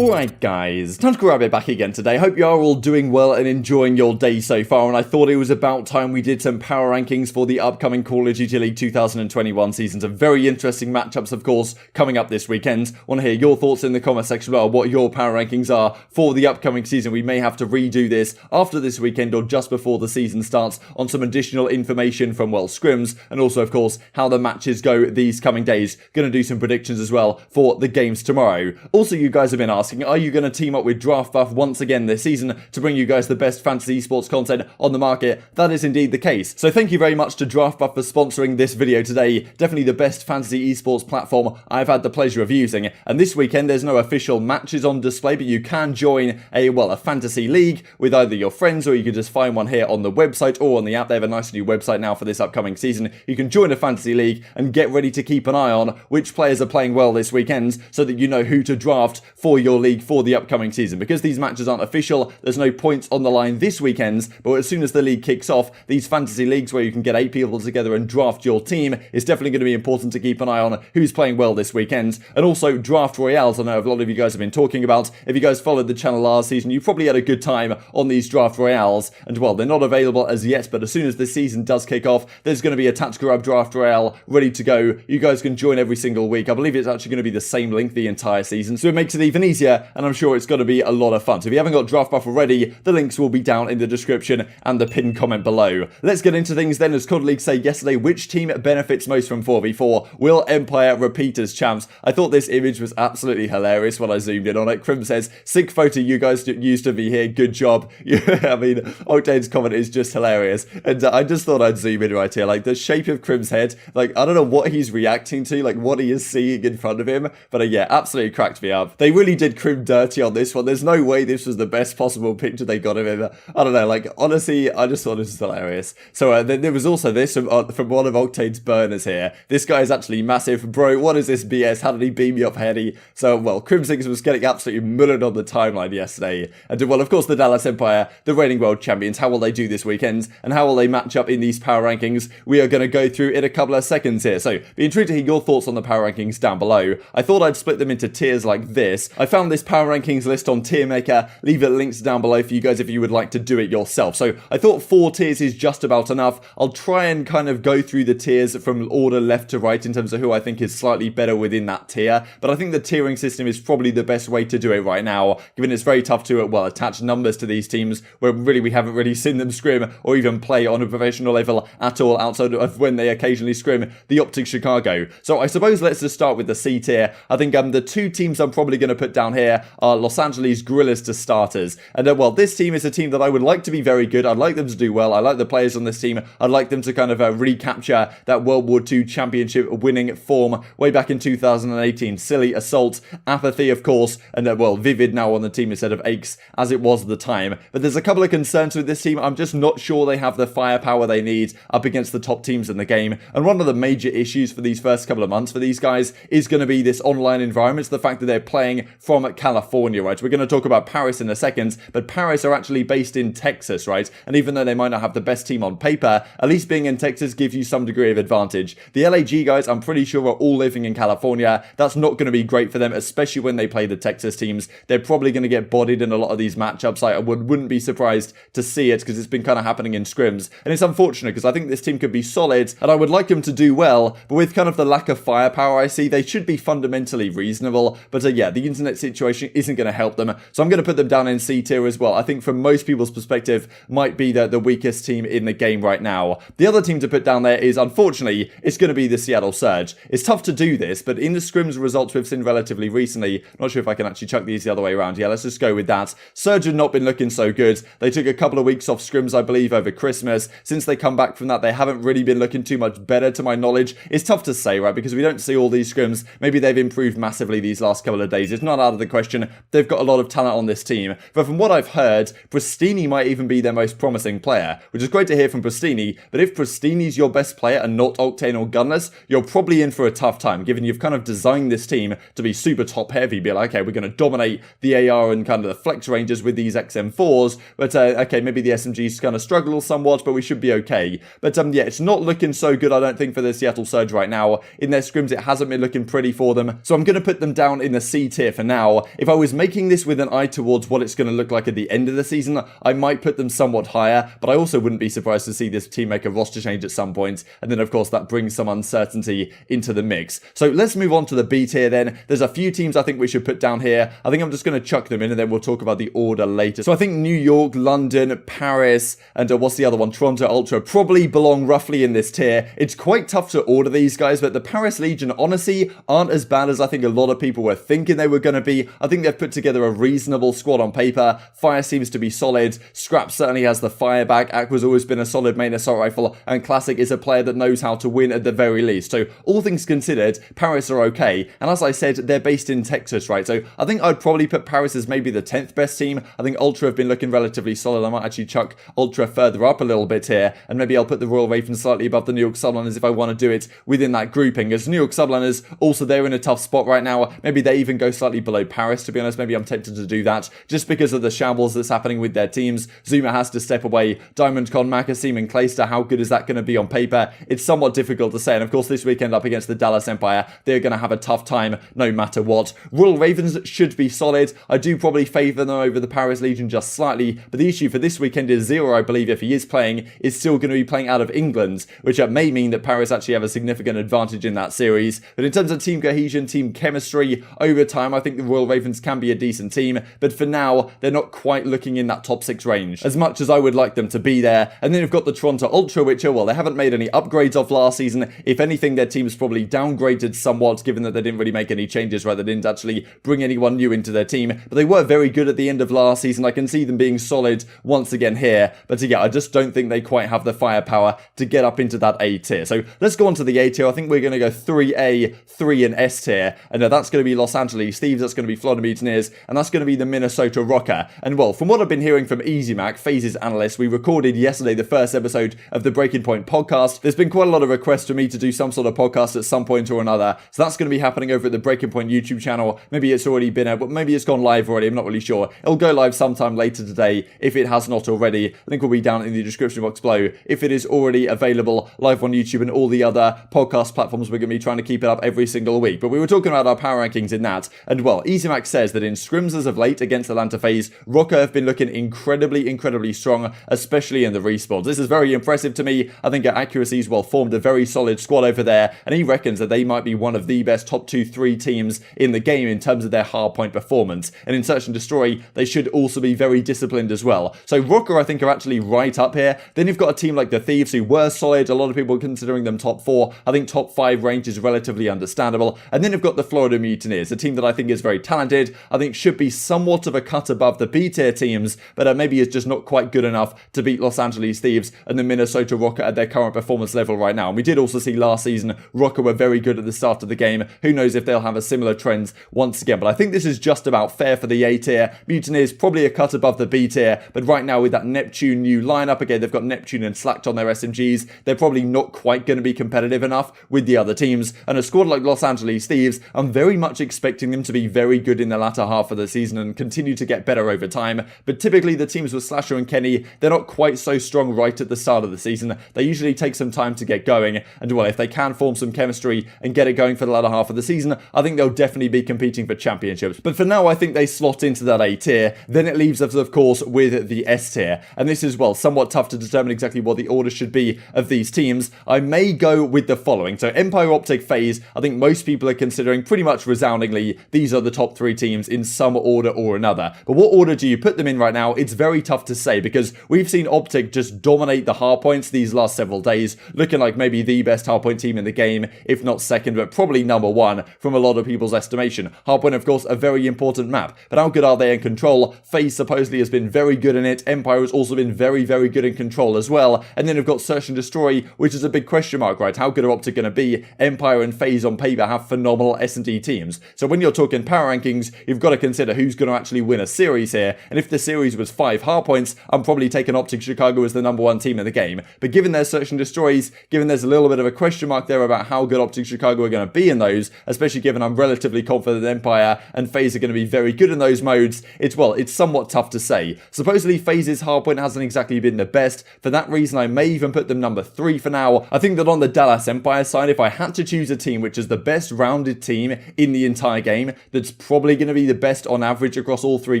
Alright guys, TacticalRab back again today. Hope you are all doing well and enjoying your day so far, and I thought it was about time we did some power rankings for the upcoming Call of Duty League 2021 season. Some very interesting matchups, of course, coming up this weekend. Want to hear your thoughts in the comment section about what your power rankings are for the upcoming season. We may have to redo this after this weekend or just before the season starts on some additional information from, well, scrims, and also, of course, how the matches go these coming days. Going to do some predictions as well for the games tomorrow. Also, you guys have been asking, are you going to team up with Draftbuff once again this season to bring you guys the best fantasy esports content on the market? That is indeed the case. So thank you very much to Draftbuff for sponsoring this video today. Definitely the best fantasy esports platform I've had the pleasure of using. And this weekend there's no official matches on display, but you can join a fantasy league with either your friends, or you can just find one here on the website or on the app. They have a nice new website now for this upcoming season. You can join a fantasy league and get ready to keep an eye on which players are playing well this weekend so that you know who to draft for your league for the upcoming season. Because these matches aren't official, there's no points on the line this weekend, but as soon as the league kicks off, these fantasy leagues where you can get 8 people together and draft your team is definitely going to be important to keep an eye on who's playing well this weekend. And also draft royales, I know a lot of you guys have been talking about. If you guys followed the channel last season, you probably had a good time on these draft royales, and well, they're not available as yet, but as soon as the season does kick off, there's going to be a TacticalRab draft royale ready to go. You guys can join every single week. I believe it's actually going to be the same length the entire season, so it makes it even easier, and I'm sure it's going to be a lot of fun. So if you haven't got Draftbuff already, the links will be down in the description and the pinned comment below. Let's get into things then. As COD League say yesterday, which team benefits most from 4v4? Will Empire repeat as champs? I thought this image was absolutely hilarious when I zoomed in on it. Crim says, sick photo you guys used to be here, good job. I mean, Octane's comment is just hilarious, and I just thought I'd zoom in right here. Like, the shape of Crim's head, like, I don't know what he's reacting to, like what he is seeing in front of him, but yeah, absolutely cracked me up. They really did Crim dirty on this one. There's no way this was the best possible picture they got of him. I don't know, like, honestly, I just thought this was hilarious. So there was also this from one of Octane's burners here. This guy is actually massive. Bro, what is this BS? How did he beam me up heady? So, well, Crimsix was getting absolutely mullered on the timeline yesterday. And, well, of course, the Dallas Empire, the reigning world champions, how will they do this weekend? And how will they match up in these power rankings? We are going to go through in a couple of seconds here. So, be intrigued to hear your thoughts on the power rankings down below. I thought I'd split them into tiers like this. I found this power rankings list on Tier Maker. Leave it links down below for you guys if you would like to do it yourself. So I thought 4 tiers is just about enough. I'll try and kind of go through the tiers from order left to right in terms of who I think is slightly better within that tier. But I think the tiering system is probably the best way to do it right now, given it's very tough to, well, attach numbers to these teams where really we haven't really seen them scrim or even play on a professional level at all outside of when they occasionally scrim the OpTic Chicago. So I suppose let's just start with the C tier. I think the 2 teams I'm probably going to put down here are Los Angeles Guerrillas to starters. And well, this team is a team that I would like to be very good. I'd like them to do well. I like the players on this team. I'd like them to kind of recapture that World War II championship winning form way back in 2018. Silly, Assault, Apathy, of course, and well, Vivid now on the team instead of Aches, as it was at the time. But there's a couple of concerns with this team. I'm just not sure they have the firepower they need up against the top teams in the game. And one of the major issues for these first couple of months for these guys is going to be this online environment. The fact that they're playing from California, right? We're going to talk about Paris in a second, but Paris are actually based in Texas, right? And even though they might not have the best team on paper, at least being in Texas gives you some degree of advantage. The LAG guys, I'm pretty sure, are all living in California. That's not going to be great for them, especially when they play the Texas teams. They're probably going to get bodied in a lot of these matchups. I wouldn't be surprised to see it because it's been kind of happening in scrims. And it's unfortunate because I think this team could be solid and I would like them to do well, but with kind of the lack of firepower I see, they should be fundamentally reasonable. But yeah, the internet situation isn't going to help them. So I'm going to put them down in C tier as well. I think from most people's perspective might be the weakest team in the game right now. The other team to put down there is, unfortunately, it's going to be the Seattle Surge. It's tough to do this, but in the scrims results we've seen relatively recently, not sure if I can actually chuck these the other way around. Yeah, let's just go with that. Surge have not been looking so good. They took a couple of weeks off scrims, I believe, over Christmas. Since they come back from that, they haven't really been looking too much better to my knowledge. It's tough to say, right, because we don't see all these scrims. Maybe they've improved massively these last couple of days. It's not out of the question. They've got a lot of talent on this team. But from what I've heard, Prestinni might even be their most promising player, which is great to hear from Prestinni. But if Prestinni's your best player and not Octane or Gunless, you're probably in for a tough time, given you've kind of designed this team to be super top heavy. Be like, okay, we're going to dominate the AR and kind of the flex ranges with these XM4s, but okay, maybe the SMGs kind of struggle somewhat, but we should be okay. But yeah, it's not looking so good, I don't think, for the Seattle Surge right now. In their scrims, it hasn't been looking pretty for them, so I'm going to put them down in the C tier for now. now, if I was making this with an eye towards what it's going to look like at the end of the season, I might put them somewhat higher, but I also wouldn't be surprised to see this team make a roster change at some point, and then of course that brings some uncertainty into the mix. So let's move on to the B tier then. There's a few teams I think we should put down here. I think I'm just going to chuck them in and then we'll talk about the order later. So I think New York, London, Paris, and what's the other one? Toronto Ultra probably belong roughly in this tier. It's quite tough to order these guys, but the Paris Legion honestly aren't as bad as I think a lot of people were thinking they were going to be. I think they've put together a reasonable squad on paper. Fire seems to be solid. Scrap certainly has the fire back. Aqua's always been a solid main assault rifle, and Classic is a player that knows how to win at the very least. So all things considered, Paris are okay. And as I said, they're based in Texas, right? So I think I'd probably put Paris as maybe the 10th best team. I think Ultra have been looking relatively solid. I might actually chuck Ultra further up a little bit here, and maybe I'll put the Royal Ravens slightly above the New York Subliners if I want to do it within that grouping. As New York Subliners, also they're in a tough spot right now. Maybe they even go slightly below Paris, to be honest. Maybe I'm tempted to do that just because of the shambles that's happening with their teams. Zuma has to step away. Diamond Con, Makasim and Clayster, how good is that going to be on paper? It's somewhat difficult to say, and of course this weekend up against the Dallas Empire, they're going to have a tough time no matter what. Royal Ravens should be solid. I do probably favour them over the Paris Legion just slightly, but the issue for this weekend is Zero, I believe, if he is playing, is still going to be playing out of England, which may mean that Paris actually have a significant advantage in that series. But in terms of team cohesion, team chemistry, over time, I think the Royal Ravens can be a decent team, but for now, they're not quite looking in that top 6 range, as much as I would like them to be there. And then you've got the Toronto Ultra, which are, well, they haven't made any upgrades off last season. If anything, their team's probably downgraded somewhat, given that they didn't really make any changes, right? They didn't actually bring anyone new into their team, but they were very good at the end of last season. I can see them being solid once again here, but yeah, I just don't think they quite have the firepower to get up into that A tier. So let's go on to the A tier. I think we're going to go 3A, 3 and S tier, and that's going to be Los Angeles Thieves, that's going to be Florida Mutineers, and that's going to be the Minnesota Rokkr. And well, from what I've been hearing from EasyMac, FaZe's analyst, we recorded yesterday the first episode of the Breaking Point podcast. There's been quite a lot of requests for me to do some sort of podcast at some point or another, so that's going to be happening over at the Breaking Point YouTube channel. Maybe it's already been but maybe it's gone live already, I'm not really sure. It'll go live sometime later today if it has not already. I think we'll be down in the description box below if it is already available live on YouTube and all the other podcast platforms. We're going to be trying to keep it up every single week. But we were talking about our power rankings in that, and well, EasyMac says that in scrims as of late against Atlanta FaZe, Rokkr have been looking incredibly strong, especially in the respawns. This is very impressive to me. I think our accuracies, well, formed a very solid squad over there, and he reckons that they might be one of the best top 2-3 teams in the game in terms of their hardpoint performance. And in Search and Destroy, they should also be very disciplined as well. So Rokkr, I think, are actually right up here. Then you've got a team like the Thieves, who were solid. A lot of people are considering them top 4. I think top 5 range is relatively understandable. And then you've got the Florida Mutineers, a team that I think is very talented. I think should be somewhat of a cut above the B tier teams, but maybe is just not quite good enough to beat Los Angeles Thieves and the Minnesota Rokkr at their current performance level right now. And we did also see last season Rokkr were very good at the start of the game. Who knows if they'll have a similar trend once again, but I think this is just about fair for the A tier. Mutineers probably a cut above the B tier, but right now with that Neptune new lineup, again, they've got Neptune and Slacked on their SMGs, they're probably not quite going to be competitive enough with the other teams. And a squad like Los Angeles Thieves, I'm very much expecting them to be very good in the latter half of the season and continue to get better over time. But typically the teams with Slasher and Kenny, they're not quite so strong right at the start of the season. They usually take some time to get going, and well, if they can form some chemistry and get it going for the latter half of the season, I think they'll definitely be competing for championships. But for now, I think they slot into that A tier. Then it leaves us, of course, with the S tier, and this is, well, somewhat tough to determine exactly what the order should be of these teams. I may go with the following. So Empire, OpTic, FaZe, I think most people are considering pretty much resoundingly these are the top 3 teams in some order or another. But what order do you put them in right now? It's very tough to say, because we've seen OpTic just dominate the hardpoints these last several days, looking like maybe the best hardpoint team in the game, if not second, but probably number 1 from a lot of people's estimation. Hardpoint, of course, a very important map, but how good are they in control? FaZe supposedly has been very good in it. Empire has also been very good in control as well. And then we've got Search and Destroy, which is a big question mark, right? How good are OpTic going to be? Empire and FaZe on paper have phenomenal S&D teams. So when you're talking power rankings, you've got to consider who's going to actually win a series here. And if the series was 5 hardpoints, I'm probably taking OpTic Chicago as the number 1 team in the game. But given their Search and Destroys, given there's a little bit of a question mark there about how good OpTic Chicago are going to be in those, especially given I'm relatively confident that Empire and FaZe are going to be very good in those modes, it's somewhat tough to say. Supposedly FaZe's hardpoint hasn't exactly been the best. For that reason, I may even put them number 3 for now. I think that on the Dallas Empire side, if I had to choose a team which is the best rounded team in the entire game, that's that's probably going to be the best on average across all 3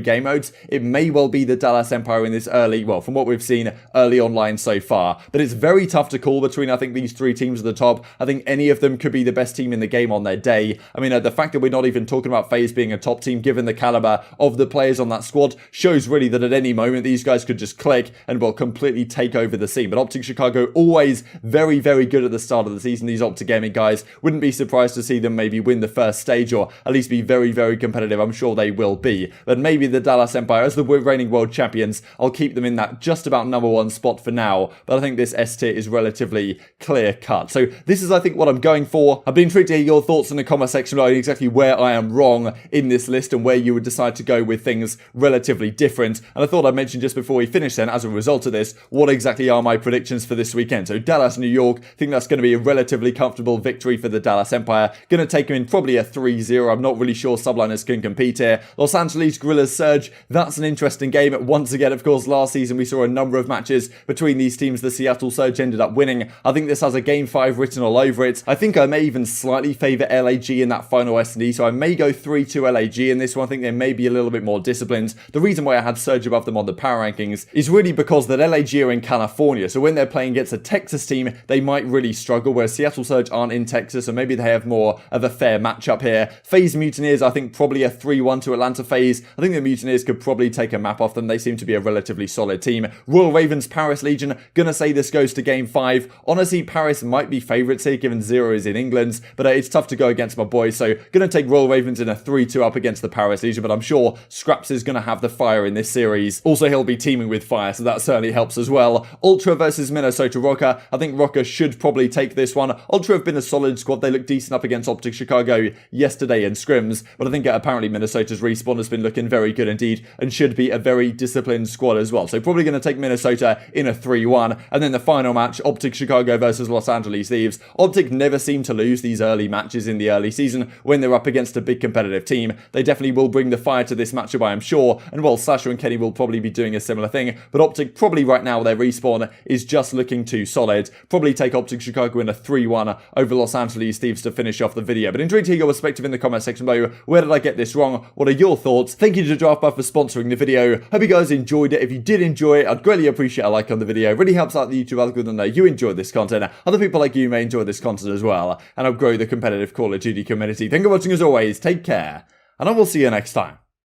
game modes. It may well be the Dallas Empire in this early, well, from what we've seen early online so far. But it's very tough to call between, I think, these 3 teams at the top. I think any of them could be the best team in the game on their day. I mean, the fact that we're not even talking about FaZe being a top team, given the caliber of the players on that squad, shows really that at any moment these guys could just click and will completely take over the scene. But OpTic Chicago always very, very good at the start of the season. These OpTic Gaming guys, wouldn't be surprised to see them maybe win the first stage, or at least be very, very competitive. I'm sure they will be. But maybe the Dallas Empire, as the reigning world champions, I'll keep them in that just about number 1 spot for now. But I think this S tier is relatively clear cut. So this is, I think, what I'm going for. I'd be intrigued to hear your thoughts in the comment section below, exactly where I am wrong in this list and where you would decide to go with things relatively different. And I thought I'd mention just before we finish then, as a result of this, what exactly are my predictions for this weekend. So Dallas, New York, I think that's going to be a relatively comfortable victory for the Dallas Empire. Going to take them in probably a 3-0. I'm not really sure subliners can compete here. Los Angeles Guerrillas Surge, that's an interesting game. Once again, of course, last season we saw a number of matches between these teams. The Seattle Surge ended up winning. I think this has a game 5 written all over it. I think I may even slightly favour LAG in that final S&D, so I may go 3-2 LAG in this one. I think they may be a little bit more disciplined. The reason why I had Surge above them on the power rankings is really because that LAG are in California, so when they're playing against a Texas team, they might really struggle, whereas Seattle Surge aren't in Texas, so maybe they have more of a fair matchup here. FaZe Mutineers, I think probably a 3-1 to Atlanta FaZe. I think the Mutineers could probably take a map off them. They seem to be a relatively solid team. Royal Ravens Paris Legion, gonna say this goes to game 5. Honestly, Paris might be favourites here, given 0 is in England, but it's tough to go against my boys, so gonna take Royal Ravens in a 3-2 up against the Paris Legion, but I'm sure Scraps is gonna have the fire in this series. Also, he'll be teaming with fire, so that certainly helps as well. Ultra versus Minnesota Rokkr. I think Rokkr should probably take this one. Ultra have been a solid squad. They look decent up against OpTic Chicago yesterday in scrims, but I think apparently Minnesota's respawn has been looking very good indeed and should be a very disciplined squad as well. So probably going to take Minnesota in a 3-1. And then the final match, OpTic Chicago versus Los Angeles Thieves. OpTic never seem to lose these early matches in the early season when they're up against a big competitive team. They definitely will bring the fire to this matchup, I am sure. And while Sasha and Kenny will probably be doing a similar thing, but OpTic probably right now their respawn is just looking too solid. Probably take OpTic Chicago in a 3-1 over Los Angeles Thieves to finish off the video. But intrigued to hear your perspective in the comment section below. Where did I get this wrong? What are your thoughts? Thank you to Draftbuff for sponsoring the video. Hope you guys enjoyed it. If you did enjoy it, I'd greatly appreciate a like on the video. It really helps out the YouTube algorithm that you enjoy this content. Other people like you may enjoy this content as well, and help grow the competitive Call of Duty community. Thank you for watching as always. Take care, and I will see you next time.